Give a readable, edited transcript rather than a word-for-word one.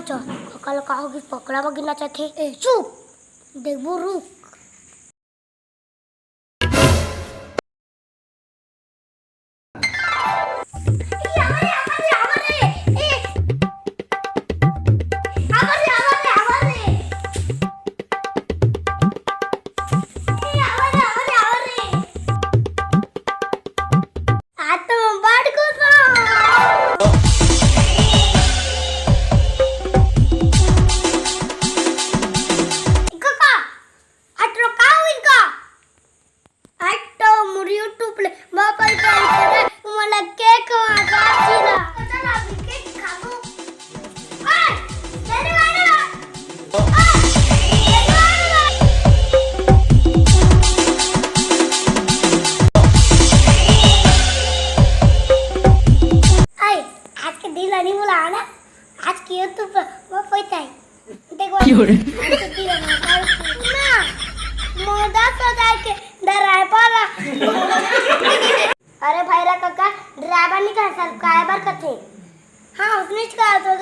अच्छा कल कहो कि पकड़ा गिना चाहते ए चुप देखबो रुक नहीं बुलाना आज कियो तो वो पैसा है देखो ना मोदा सदा के ड्राइवर अरे भाईरा काका ड्राइवर नहीं कर सकता ड्राइवर कथे हाँ उसने कहा तो